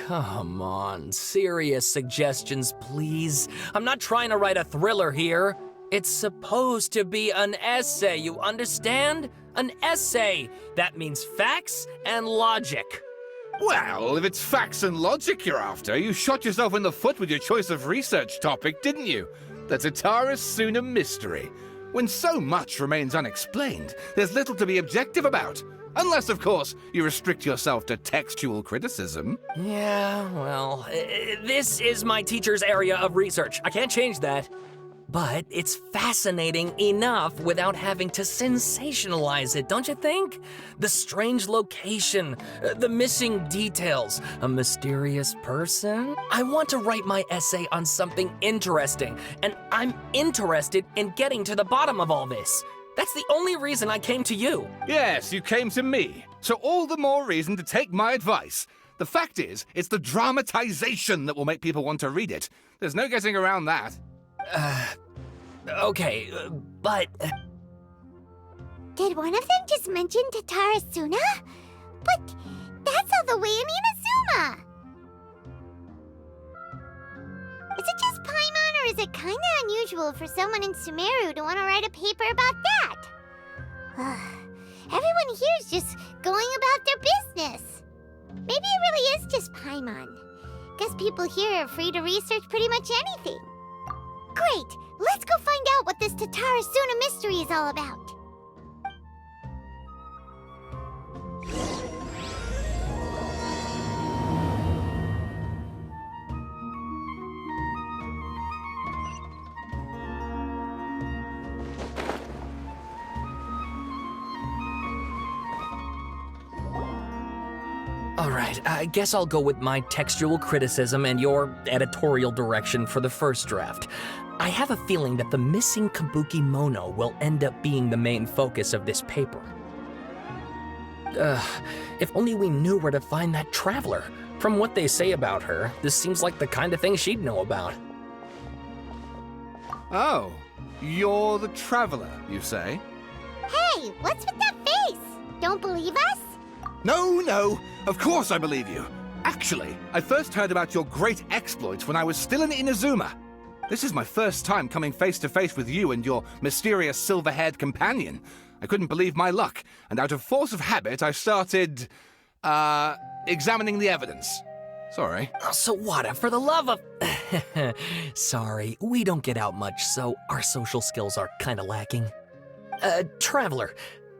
come on, serious suggestions, please. I'm not trying to write a thriller here. It's supposed to be an essay, you understand? An essay. That means facts and logic. Well, if it's facts and logic you're after, you shot yourself in the foot with your choice of research topic, didn't you? The Tatara Suna mystery. When so much remains unexplained, there's little to be objective about. Unless, of course, you restrict yourself to textual criticism. Yeah, well, this is my teacher's area of research. I can't change that. But it's fascinating enough without having to sensationalize it, don't you think? The strange location, the missing details, a mysterious person. I want to write my essay on something interesting, and I'm interested in getting to the bottom of all this. That's the only reason I came to you. Yes, you came to me. So all the more reason to take my advice. The fact is, it's the dramatization that will make people want to read it. There's no getting around that. Okay, but... Did one of them just mention Tatara Suna? But that's all the way in Inazuma! Is it just Paimon, or is it kinda unusual for someone in Sumeru to want to write a paper about that? Everyone here's just going about their business. Maybe it really is just Paimon. Guess people here are free to research pretty much anything. Great! Let's go find out what this Tatara Suna mystery is all about. All right, I guess I'll go with my textual criticism and your editorial direction for the first draft. I have a feeling that the missing Kabuki Mono will end up being the main focus of this paper. If only we knew where to find that traveler. From what they say about her, this seems like the kind of thing she'd know about. Oh, you're the traveler, you say? Hey, what's with that face? Don't believe us? No, of course I believe you. Actually, I first heard about your great exploits when I was still in Inazuma. This is my first time coming face to face with you and your mysterious silver-haired companion. I couldn't believe my luck, and out of force of habit, I started, examining the evidence. Sorry. Sawada, for the love of... Sorry, we don't get out much, so our social skills are kinda lacking. Traveler,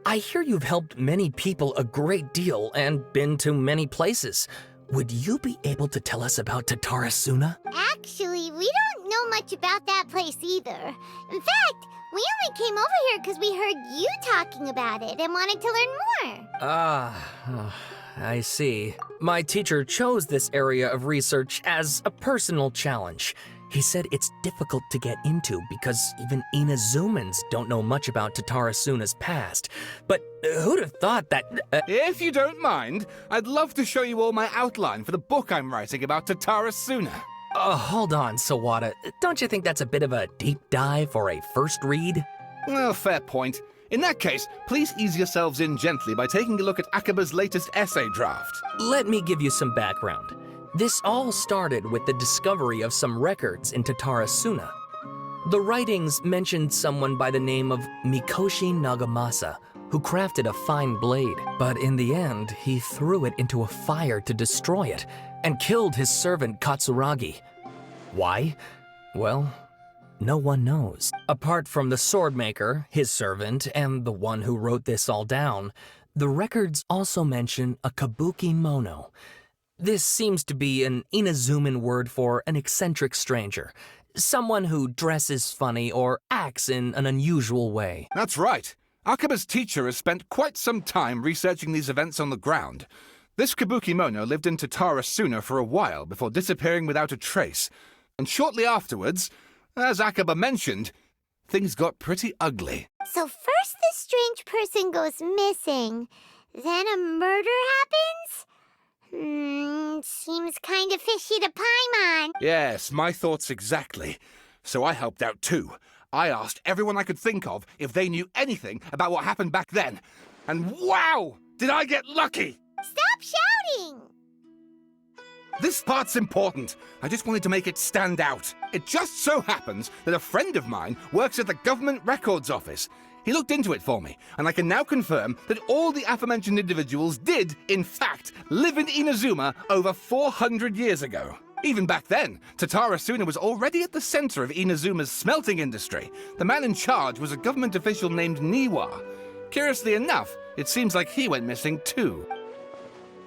I hear you've helped many people a great deal and been to many places. Would you be able to tell us about Tatara Suna? Actually, we don't know much about that place either. In fact, we only came over here because we heard you talking about it and wanted to learn more. I see. My teacher chose this area of research as a personal challenge. He said it's difficult to get into because even Inazumans don't know much about Tatara Suna's past. But who'd have thought that... If you don't mind, I'd love to show you all my outline for the book I'm writing about Tatara Suna. Hold on, Sawada. Don't you think that's a bit of a deep dive for a first read? Well, fair point. In that case, please ease yourselves in gently by taking a look at Akaba's latest essay draft. Let me give you some background. This all started with the discovery of some records in Tatara Suna. The writings mentioned someone by the name of Mikoshi Nagamasa, who crafted a fine blade, but in the end, he threw it into a fire to destroy it, and killed his servant Katsuragi. Why? Well, no one knows. Apart from the swordmaker, his servant, and the one who wrote this all down, the records also mention a Kabuki Mono. This seems to be an Inazuman word for an eccentric stranger, someone who dresses funny or acts in an unusual way. That's right. Akaba's teacher has spent quite some time researching these events on the ground. This Kabuki Mono lived in Tatara Suna for a while before disappearing without a trace. And shortly afterwards, as Akaba mentioned, things got pretty ugly. So first this strange person goes missing, then a murder happens? Seems kind of fishy to Paimon. Yes, my thoughts exactly. So I helped out too. I asked everyone I could think of if they knew anything about what happened back then. And wow! Did I get lucky! Stop shouting! This part's important. I just wanted to make it stand out. It just so happens that a friend of mine works at the Government Records Office. He looked into it for me, and I can now confirm that all the aforementioned individuals did, in fact, live in Inazuma over 400 years ago. Even back then, Tatarasuna was already at the center of Inazuma's smelting industry. The man in charge was a government official named Niwa. Curiously enough, it seems like he went missing too.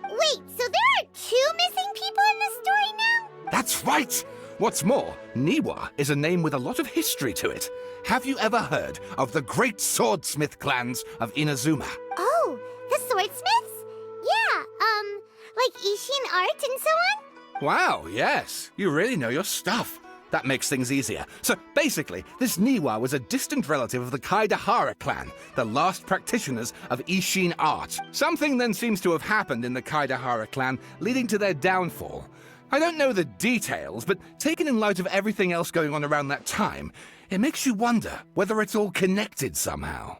Wait, so there are 2 missing people in this story now? That's right! What's more, Niwa is a name with a lot of history to it. Have you ever heard of the great swordsmith clans of Inazuma? Oh, the swordsmiths? Yeah, like Ishin art and so on? Wow, yes. You really know your stuff. That makes things easier. So basically, this Niwa was a distant relative of the Kaidahara clan, the last practitioners of Ishin art. Something then seems to have happened in the Kaidahara clan, leading to their downfall. I don't know the details, but taken in light of everything else going on around that time, it makes you wonder whether it's all connected somehow.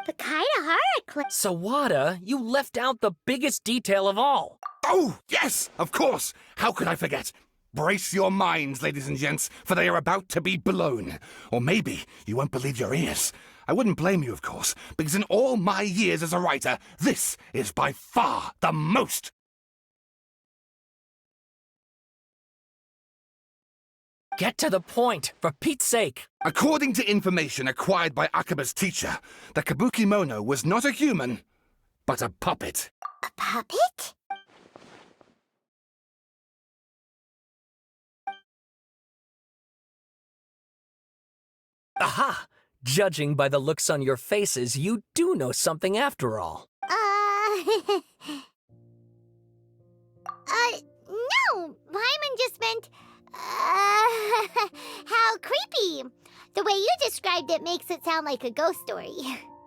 The Kaidahara clan. Sawada, you left out the biggest detail of all. Oh, yes, of course. How could I forget? Brace your minds, ladies and gents, for they are about to be blown. Or maybe you won't believe your ears. I wouldn't blame you, of course, because in all my years as a writer, this is by far the most. Get to the point, for Pete's sake. According to information acquired by Akaba's teacher, the Kabukimono was not a human, but a puppet. A puppet? Aha! Judging by the looks on your faces, you do know something after all. No! Paimon just meant, how creepy. The way you described it makes it sound like a ghost story.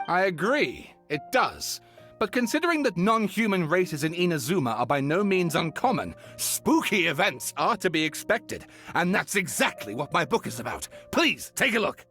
I agree, it does. But considering that non-human races in Inazuma are by no means uncommon, spooky events are to be expected. And that's exactly what my book is about. Please, take a look.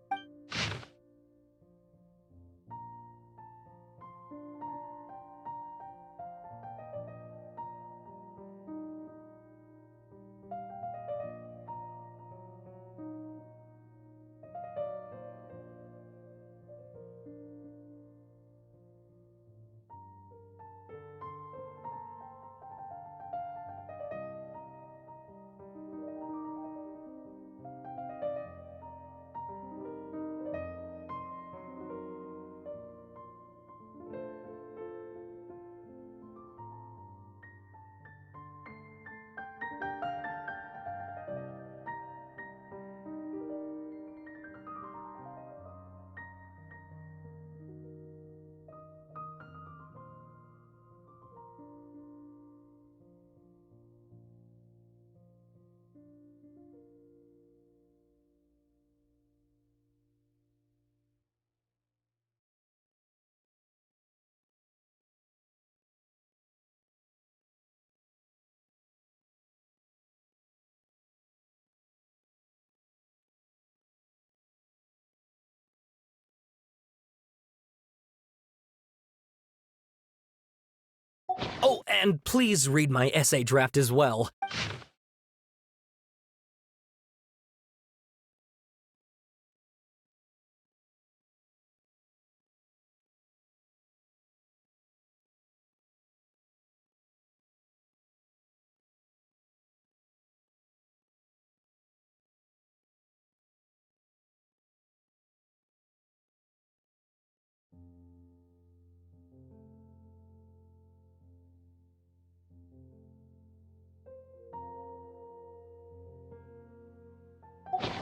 Oh, and please read my essay draft as well.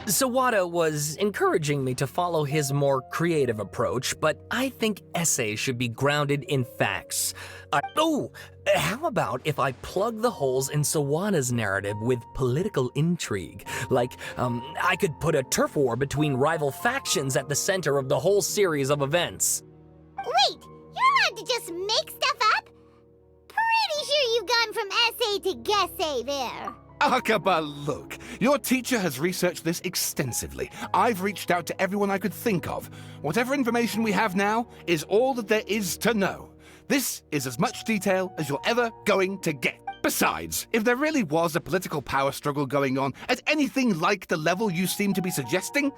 Sawada was encouraging me to follow his more creative approach, but I think essays should be grounded in facts. How about if I plug the holes in Sawada's narrative with political intrigue? Like, I could put a turf war between rival factions at the center of the whole series of events. Wait, you're allowed to just make stuff up? Pretty sure you've gone from essay to guessay there. Akaba, look. Your teacher has researched this extensively. I've reached out to everyone I could think of. Whatever information we have now is all that there is to know. This is as much detail as you're ever going to get. Besides, if there really was a political power struggle going on at anything like the level you seem to be suggesting,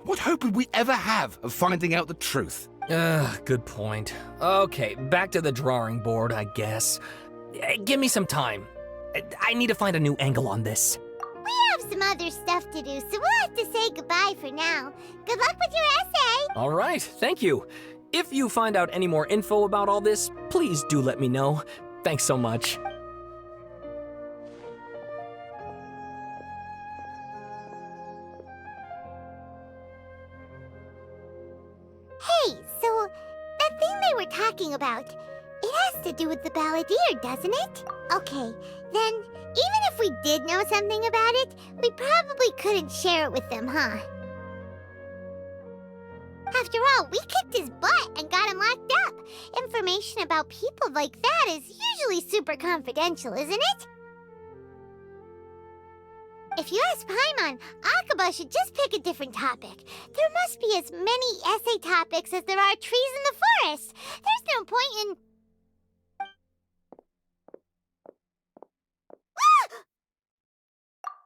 what hope would we ever have of finding out the truth? Good point. Okay, back to the drawing board, I guess. Give me some time. I need to find a new angle on this. We have some other stuff to do, so we'll have to say goodbye for now. Good luck with your essay! All right, thank you. If you find out any more info about all this, please do let me know. Thanks so much. Hey, so that thing they were talking about, it has to do with the balladeer, doesn't it? Okay, then even if we did know something about it, we probably couldn't share it with them, huh? After all, we kicked his butt and got him locked up. Information about people like that is usually super confidential, isn't it? If you ask Paimon, Akaba should just pick a different topic. There must be as many essay topics as there are trees in the forest. There's no point in...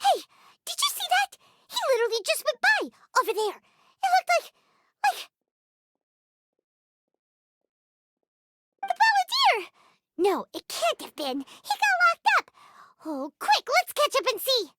Hey, did you see that? He literally just went by, over there. It looked like... the balladeer! No, it can't have been. He got locked up. Oh, quick, let's catch up and see.